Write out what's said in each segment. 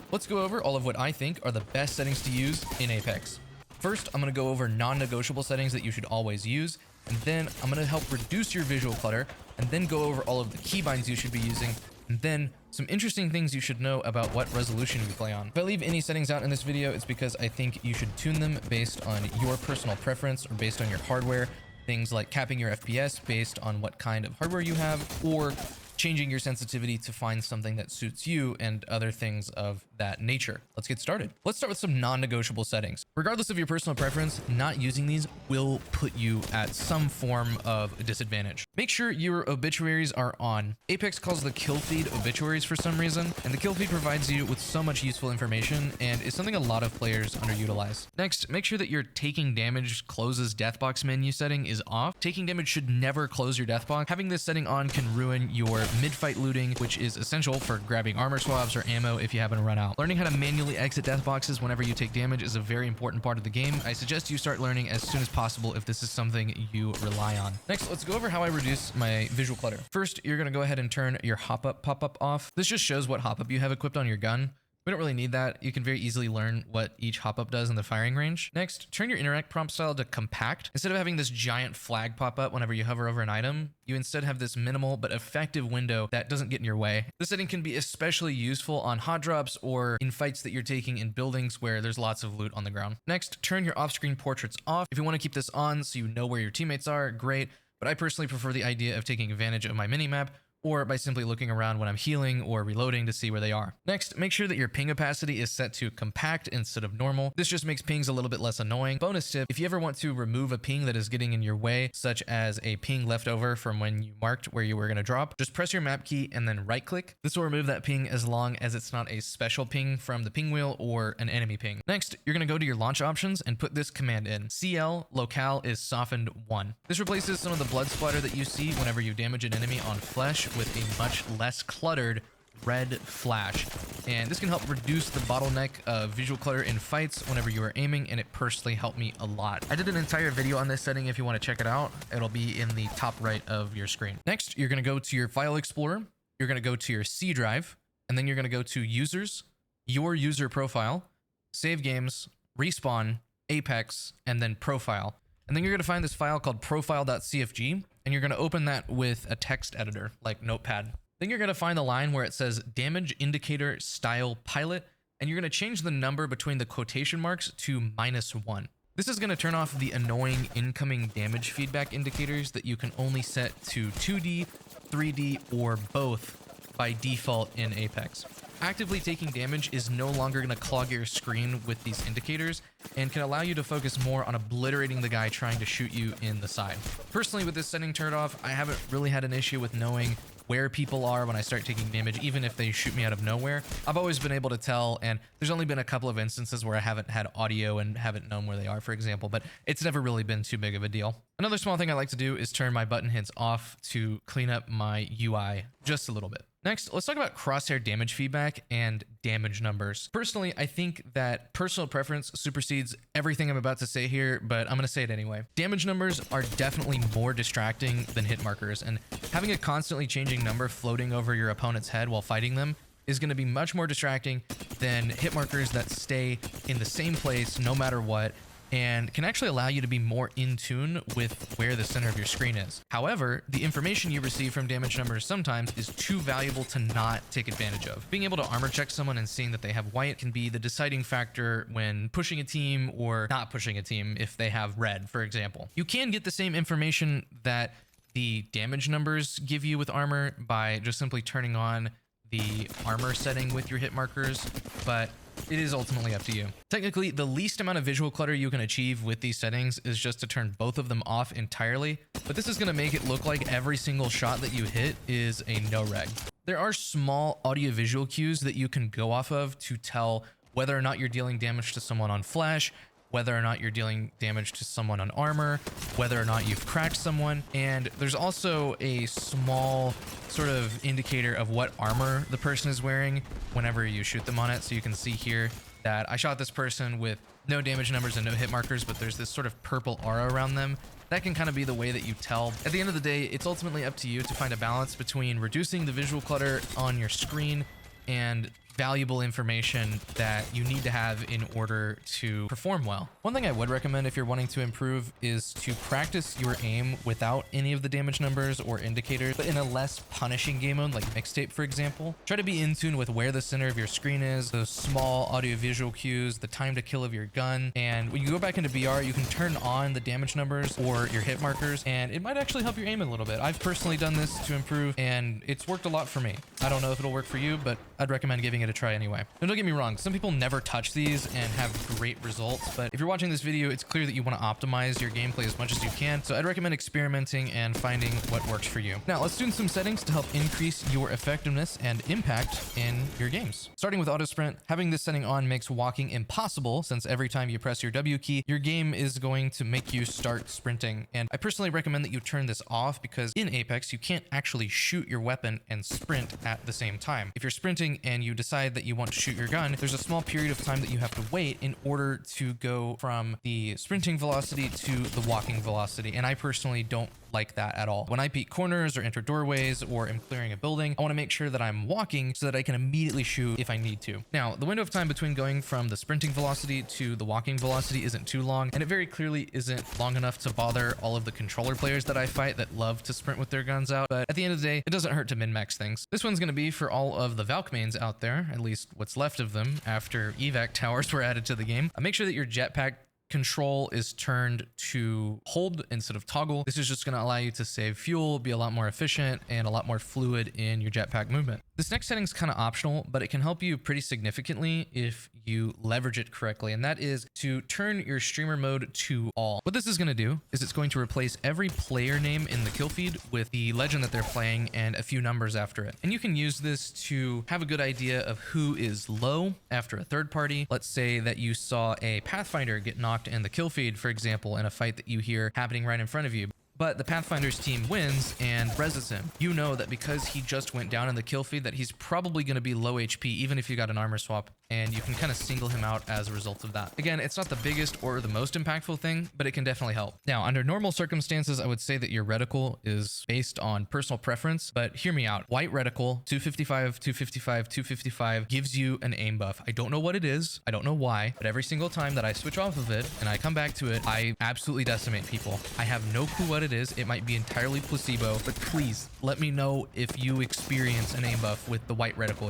Let's go over all of what I think are the best settings to use in Apex. First, I'm going to go over non-negotiable settings that you should always use, and then I'm going to help reduce your visual clutter, and then go over all of the keybinds you should be using, and then some interesting things you should know about what resolution you play on. If I leave any settings out in this video, it's because I think you should tune them based on your personal preference or based on your hardware. Things like capping your FPS based on what kind of hardware you have, or changing your sensitivity to find something that suits you, and other things of that nature. Let's get started. Let's start with some non-negotiable settings. Regardless of your personal preference, not using these will put you at some form of disadvantage. Make sure your obituaries are on. Apex calls the kill feed obituaries for some reason, and the kill feed provides you with so much useful information and is something a lot of players underutilize. Next, make sure that your taking damage closes deathbox menu setting is off. Taking damage should never close your deathbox. Having this setting on can ruin your mid-fight looting, which is essential for grabbing armor swabs or ammo if you happen to run out. Learning how to manually exit death boxes whenever you take damage is a very important part of the game. I suggest you start learning as soon as possible if this is something you rely on. Next, let's go over how I reduce my visual clutter. First, you're going to go ahead and turn your hop-up pop-up off. This just shows what hop-up you have equipped on your gun. We don't really need that. You can very easily learn what each hop-up does in the firing range. Next, turn your interact prompt style to compact. Instead of having this giant flag pop up whenever you hover over an item, you instead have this minimal but effective window that doesn't get in your way. This setting can be especially useful on hot drops or in fights that you're taking in buildings where there's lots of loot on the ground. Next, turn your off-screen portraits off. If you want to keep this on so you know where your teammates are, great. But I personally prefer the idea of taking advantage of my minimap, or by simply looking around when I'm healing or reloading to see where they are. Next, make sure that your ping opacity is set to compact instead of normal. This just makes pings a little bit less annoying. Bonus tip, if you ever want to remove a ping that is getting in your way, such as a ping left over from when you marked where you were going to drop, just press your map key and then right click. This will remove that ping as long as it's not a special ping from the ping wheel or an enemy ping. Next, you're going to go to your launch options and put this command in. CL locale is softened 1. This replaces some of the blood splatter that you see whenever you damage an enemy on flesh with a much less cluttered red flash, and this can help reduce the bottleneck of visual clutter in fights whenever you are aiming, and it personally helped me a lot. I did an entire video on this setting. If you want to check it out, it'll be in the top right of your screen. Next, you're going to go to your file explorer, you're going to go to your C drive, and then you're going to go to users, your user profile, save games, respawn, Apex, and then profile. And then you're going to find this file called profile.cfg, and you're going to open that with a text editor like Notepad. Then you're going to find the line where it says damage indicator style pilot, and you're going to change the number between the quotation marks to -1. This is going to turn off the annoying incoming damage feedback indicators that you can only set to 2D, 3D, or both by default in Apex. Actively taking damage is no longer going to clog your screen with these indicators and can allow you to focus more on obliterating the guy trying to shoot you in the side. Personally, with this setting turned off, I haven't really had an issue with knowing where people are when I start taking damage, even if they shoot me out of nowhere. I've always been able to tell, and there's only been a couple of instances where I haven't had audio and haven't known where they are, for example, but it's never really been too big of a deal. Another small thing I like to do is turn my button hits off to clean up my UI just a little bit. Next, let's talk about crosshair damage feedback and damage numbers. Personally, I think that personal preference supersedes everything I'm about to say here, but I'm going to say it anyway. Damage numbers are definitely more distracting than hit markers, and having a constantly changing number floating over your opponent's head while fighting them is going to be much more distracting than hit markers that stay in the same place no matter what, and can actually allow you to be more in tune with where the center of your screen is. However, the information you receive from damage numbers sometimes is too valuable to not take advantage of. Being able to armor check someone and seeing that they have white can be the deciding factor when pushing a team or not pushing a team if they have red, for example. You can get the same information that the damage numbers give you with armor by just simply turning on the armor setting with your hit markers, but it is ultimately up to you. Technically, the least amount of visual clutter you can achieve with these settings is just to turn both of them off entirely, but this is going to make it look like every single shot that you hit is a no-reg. There are small audio-visual cues that you can go off of to tell whether or not you're dealing damage to someone on flash, whether or not you're dealing damage to someone on armor, whether or not you've cracked someone, and there's also a small sort of indicator of what armor the person is wearing whenever you shoot them on it. So you can see here that I shot this person with no damage numbers and no hit markers, but there's this sort of purple aura around them. That can kind of be the way that you tell. At the end of the day, it's ultimately up to you to find a balance between reducing the visual clutter on your screen and valuable information that you need to have in order to perform well. One thing I would recommend if you're wanting to improve is to practice your aim without any of the damage numbers or indicators, but in a less punishing game mode like Mixtape, for example. Try to be in tune with where the center of your screen is, those small audio-visual cues, the time to kill of your gun, and when you go back into BR, you can turn on the damage numbers or your hit markers, and it might actually help your aim a little bit. I've personally done this to improve, and it's worked a lot for me. I don't know if it'll work for you, but I'd recommend giving it a try anyway. Now, don't get me wrong, some people never touch these and have great results, but if you're watching this video, it's clear that you want to optimize your gameplay as much as you can, so I'd recommend experimenting and finding what works for you. Now, let's do some settings to help increase your effectiveness and impact in your games. Starting with auto sprint, having this setting on makes walking impossible, since every time you press your W key, your game is going to make you start sprinting. And I personally recommend that you turn this off because in Apex, you can't actually shoot your weapon and sprint at the same time. If you're sprinting and you decide that you want to shoot your gun, there's a small period of time that you have to wait in order to go from the sprinting velocity to the walking velocity. And I personally don't like that at all. When I peek corners or enter doorways or am clearing a building, I want to make sure that I'm walking so that I can immediately shoot if I need to. Now, the window of time between going from the sprinting velocity to the walking velocity isn't too long, and it very clearly isn't long enough to bother all of the controller players that I fight that love to sprint with their guns out, but at the end of the day, it doesn't hurt to min-max things. This one's going to be for all of the Valk mains out there, at least what's left of them after evac towers were added to the game. Make sure that your jetpack control is turned to hold instead of toggle. This is just going to allow you to save fuel, be a lot more efficient, and a lot more fluid in your jetpack movement. This next setting is kind of optional, but it can help you pretty significantly if you leverage it correctly, and that is to turn your streamer mode to all. What this is going to do is it's going to replace every player name in the kill feed with the legend that they're playing and a few numbers after it. And you can use this to have a good idea of who is low after a third party. Let's say that you saw a Pathfinder get knocked in the kill feed, for example, in a fight that you hear happening right in front of you. But the Pathfinder's team wins and reses him. You know that because he just went down in the kill feed that he's probably going to be low HP even if you got an armor swap, and you can kind of single him out as a result of that. Again, it's not the biggest or the most impactful thing, but it can definitely help. Now, under normal circumstances, I would say that your reticle is based on personal preference, but hear me out. White reticle, 255, 255, 255 gives you an aim buff. I don't know what it is. I don't know why, but every single time that I switch off of it and I come back to it, I absolutely decimate people. I have no clue what it is. It might be entirely placebo, but please let me know if you experience an aim buff with the white reticle.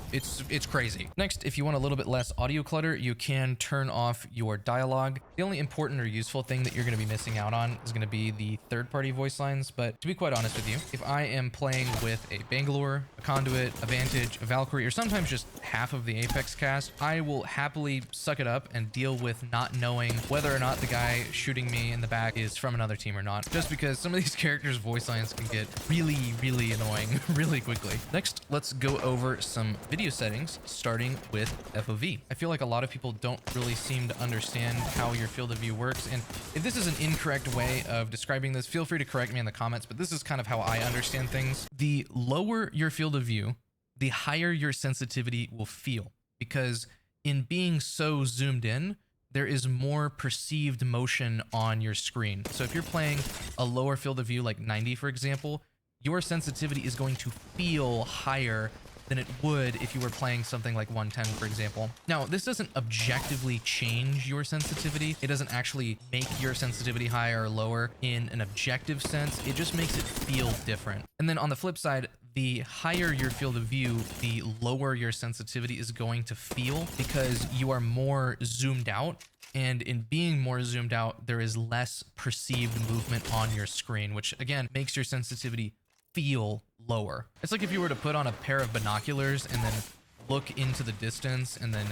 It's crazy. Next, if you want a little bit less audio clutter, you can turn off your dialogue. The only important or useful thing that you're going to be missing out on is going to be the third-party voice lines. But to be quite honest with you, if I am playing with a Bangalore, a Conduit, a Vantage, a Valkyrie, or sometimes just half of the Apex cast, I will happily suck it up and deal with not knowing whether or not the guy shooting me in the back is from another team or not, just because some of these characters' voice lines can get really annoying really quickly. Next, let's go over some video settings, starting with FOV. I feel like a lot of people don't really seem to understand how your field of view works, and if this is an incorrect way of describing this, feel free to correct me in the comments, but this is kind of how I understand things. The lower your field of view, the higher your sensitivity will feel, because in being so zoomed in, there is more perceived motion on your screen. So if you're playing a lower field of view, like 90, for example, your sensitivity is going to feel higher than it would if you were playing something like 110, for example. Now, this doesn't objectively change your sensitivity. It doesn't actually make your sensitivity higher or lower in an objective sense. It just makes it feel different. And then on the flip side, the higher your field of view, the lower your sensitivity is going to feel, because you are more zoomed out. And in being more zoomed out, there is less perceived movement on your screen, which again makes your sensitivity feel lower. It's like if you were to put on a pair of binoculars and then look into the distance and then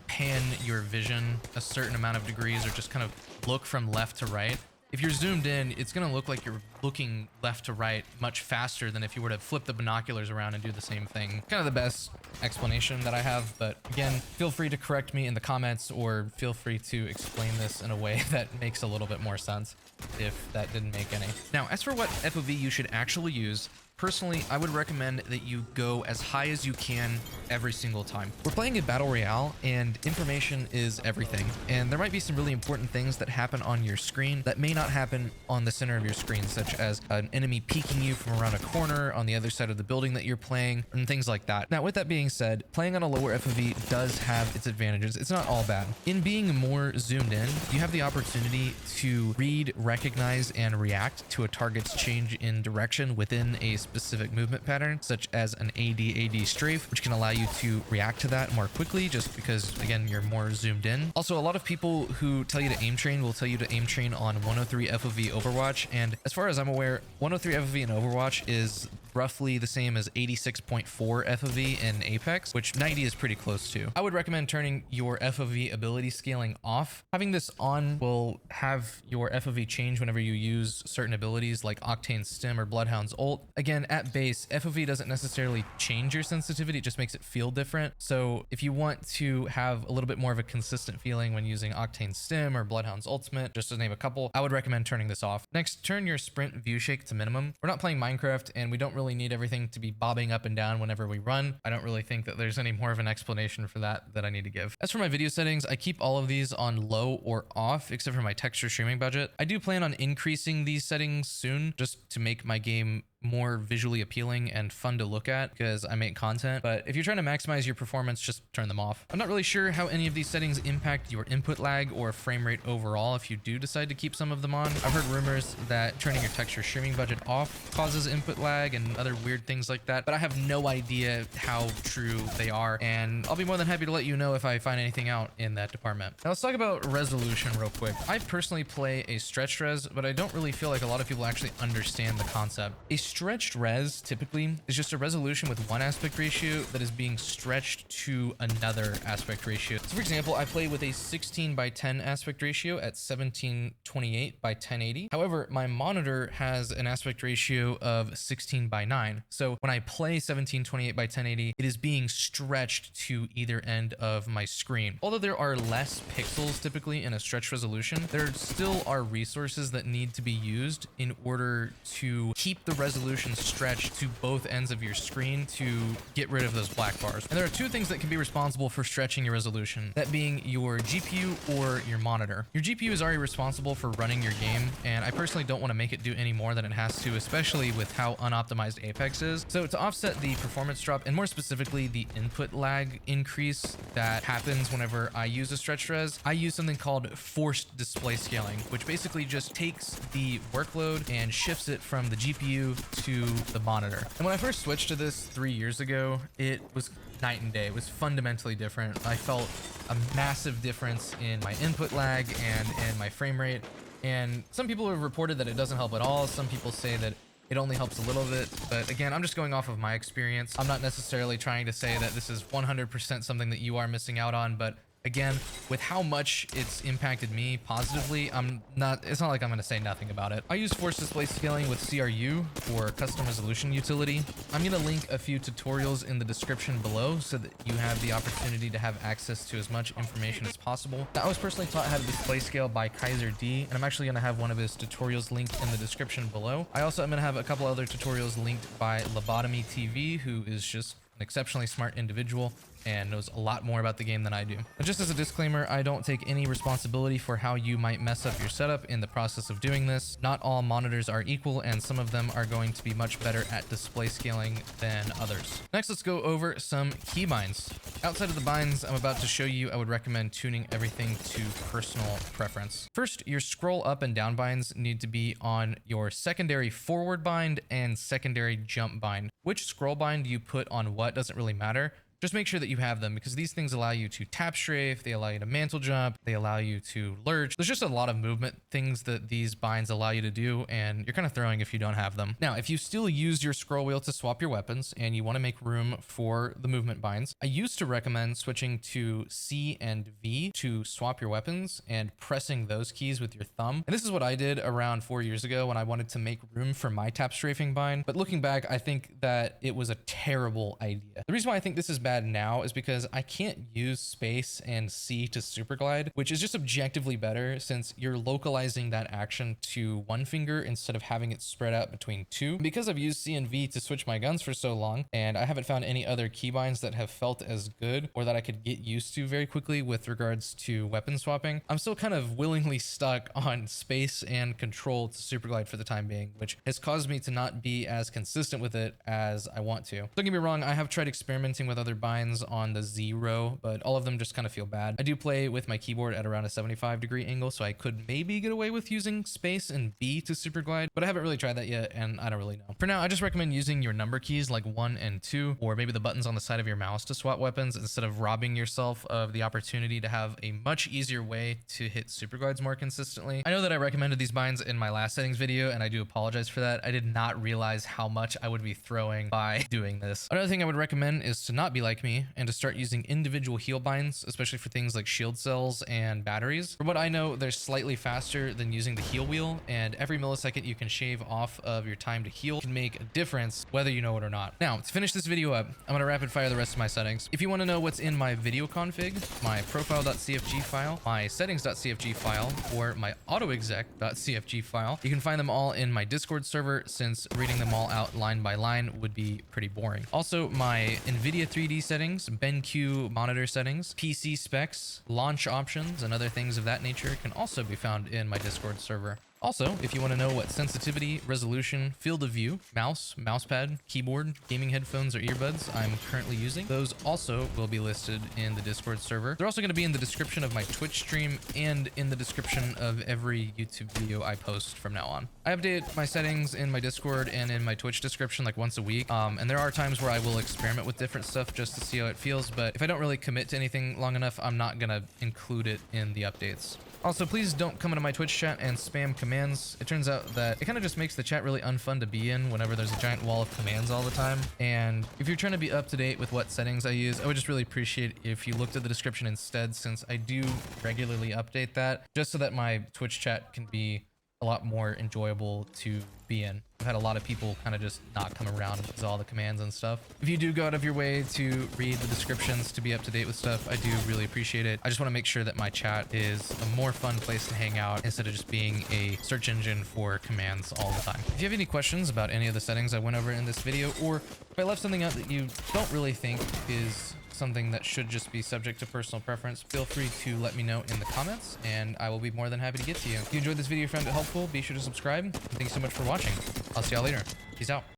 pan your vision a certain amount of degrees, or just kind of look from left to right. If you're zoomed in, it's going to look like you're looking left to right much faster than if you were to flip the binoculars around and do the same thing. Kind of the best explanation that I have, but again, feel free to correct me in the comments, or feel free to explain this in a way that makes a little bit more sense if that didn't make any. Now, as for what FOV you should actually use, Personally, I would recommend that you go as high as you can every single time. We're playing a battle royale and information is everything. And there might be some really important things that happen on your screen that may not happen on the center of your screen, such as an enemy peeking you from around a corner on the other side of the building that you're playing and things like that. Now, with that being said, playing on a lower FOV does have its advantages. It's not all bad. In being more zoomed in, you have the opportunity to read, recognize, and react to a target's change in direction within a specific movement pattern, such as an AD strafe, which can allow you to react to that more quickly just because, again, you're more zoomed in. Also, a lot of people who tell you to aim train will tell you to aim train on 103 FOV Overwatch, and as far as I'm aware, 103 FOV in Overwatch is roughly the same as 86.4 FOV in Apex, which 90 is pretty close to. I would recommend turning your FOV ability scaling off. Having this on will have your FOV change whenever you use certain abilities like Octane's Stim or Bloodhound's ult. Again, at base, FOV doesn't necessarily change your sensitivity, it just makes it feel different. So if you want to have a little bit more of a consistent feeling when using Octane's Stim or Bloodhound's ultimate, just to name a couple, I would recommend turning this off. Next, turn your sprint view shake to minimum. We're not playing Minecraft and we don't really need everything to be bobbing up and down whenever we run. I don't really think that there's any more of an explanation for that I need to give. As for my video settings, I keep all of these on low or off except for my texture streaming budget. I do plan on increasing these settings soon just to make my game more visually appealing and fun to look at because I make content. But if you're trying to maximize your performance, just turn them off. I'm not really sure how any of these settings impact your input lag or frame rate overall if you do decide to keep some of them on. I've heard rumors that turning your texture streaming budget off causes input lag and other weird things like that, but I have no idea how true they are, and I'll be more than happy to let you know if I find anything out in that department. Now let's talk about resolution real quick. I personally play a stretched res, but I don't really feel like a lot of people actually understand the concept. A stretched res typically is just a resolution with one aspect ratio that is being stretched to another aspect ratio. So for example, I play with a 16:10 aspect ratio at 1728 by 1080. However, my monitor has an aspect ratio of 16:9. So when I play 1728 by 1080, it is being stretched to either end of my screen. Although there are less pixels typically in a stretched resolution, there still are resources that need to be used in order to keep the resolution stretched to both ends of your screen to get rid of those black bars. And there are two things that can be responsible for stretching your resolution, that being your GPU or your monitor. Your GPU is already responsible for running your game, and I personally don't want to make it do any more than it has to, especially with how unoptimized Apex is. So to offset the performance drop, and more specifically the input lag increase that happens whenever I use a stretched res, I use something called forced display scaling, which basically just takes the workload and shifts it from the GPU to the monitor. And when I first switched to this 3 years ago, it was night and day. It was fundamentally different. I felt a massive difference in my input lag and in my frame rate. And some people have reported that it doesn't help at all. Some people say that it only helps a little bit, but again, I'm just going off of my experience. I'm not necessarily trying to say that this is 100% something that you are missing out on, but again, with how much it's impacted me positively, it's not like I'm going to say nothing about it. I use force display scaling with CRU for custom resolution utility. I'm going to link a few tutorials in the description below so that you have the opportunity to have access to as much information as possible. Now, I was personally taught how to display scale by Kaiser D, and I'm actually going to have one of his tutorials linked in the description below. I also am going to have a couple other tutorials linked by Lobotomy TV, who is just an exceptionally smart individual and knows a lot more about the game than I do. But just as a disclaimer, I don't take any responsibility for how you might mess up your setup in the process of doing this. Not all monitors are equal, and some of them are going to be much better at display scaling than others. Next, let's go over some keybinds. Outside of the binds I'm about to show you, I would recommend tuning everything to personal preference. First, your scroll up and down binds need to be on your secondary forward bind and secondary jump bind. Which scroll bind you put on what doesn't really matter. Just make sure that you have them, because these things allow you to tap strafe, they allow you to mantle jump, they allow you to lurch. There's just a lot of movement things that these binds allow you to do, and you're kind of throwing if you don't have them. Now, if you still use your scroll wheel to swap your weapons and you want to make room for the movement binds, I used to recommend switching to C and V to swap your weapons and pressing those keys with your thumb. And this is what I did around 4 years ago when I wanted to make room for my tap strafing bind. But looking back, I think that it was a terrible idea. The reason why I think this is bad bad now is because I can't use space and C to super glide, which is just objectively better since you're localizing that action to one finger instead of having it spread out between two. Because I've used C and V to switch my guns for so long, and I haven't found any other keybinds that have felt as good or that I could get used to very quickly with regards to weapon swapping, I'm still kind of willingly stuck on space and control to super glide for the time being, which has caused me to not be as consistent with it as I want to. Don't get me wrong, I have tried experimenting with other binds on the Z row, but all of them just kind of feel bad. I do play with my keyboard at around a 75-degree angle, so I could maybe get away with using space and B to super glide, but I haven't really tried that yet, and I don't really know. For now, I just recommend using your number keys like 1 and 2, or maybe the buttons on the side of your mouse to swap weapons instead of robbing yourself of the opportunity to have a much easier way to hit super glides more consistently. I know that I recommended these binds in my last settings video, and I do apologize for that. I did not realize how much I would be throwing by doing this. Another thing I would recommend is to not be like me and to start using individual heal binds, especially for things like shield cells and batteries. From what I know, they're slightly faster than using the heal wheel, and every millisecond you can shave off of your time to heal can make a difference whether you know it or not. Now, to finish this video up, I'm gonna rapid fire the rest of my settings. If you want to know what's in my video config, my profile.cfg file, my settings.cfg file, or my autoexec.cfg file, you can find them all in my Discord server, since reading them all out line by line would be pretty boring. Also, my NVIDIA 3D settings, BenQ monitor settings, PC specs, launch options, and other things of that nature can also be found in my Discord server. Also, if you want to know what sensitivity, resolution, field of view, mouse, mousepad, keyboard, gaming headphones, or earbuds I'm currently using, those also will be listed in the Discord server. They're also going to be in the description of my Twitch stream and in the description of every YouTube video I post from now on. I update my settings in my Discord and in my Twitch description like once a week, and there are times where I will experiment with different stuff just to see how it feels, but if I don't really commit to anything long enough, I'm not going to include it in the updates. Also, please don't come into my Twitch chat and spam commands. It turns out that it kind of just makes the chat really unfun to be in whenever there's a giant wall of commands all the time. And if you're trying to be up to date with what settings I use, I would just really appreciate if you looked at the description instead, since I do regularly update that, just so that my Twitch chat can be a lot more enjoyable to be in. I've had a lot of people kind of just not come around because of all the commands and stuff. If you do go out of your way to read the descriptions to be up to date with stuff, I do really appreciate it. I just want to make sure that my chat is a more fun place to hang out instead of just being a search engine for commands all the time. If you have any questions about any of the settings I went over in this video, or if I left something out that you don't really think is something that should just be subject to personal preference, feel free to let me know in the comments, and I will be more than happy to get to you. If you enjoyed this video, found it helpful, be sure to subscribe. Thank you so much for watching. I'll see y'all later. Peace out.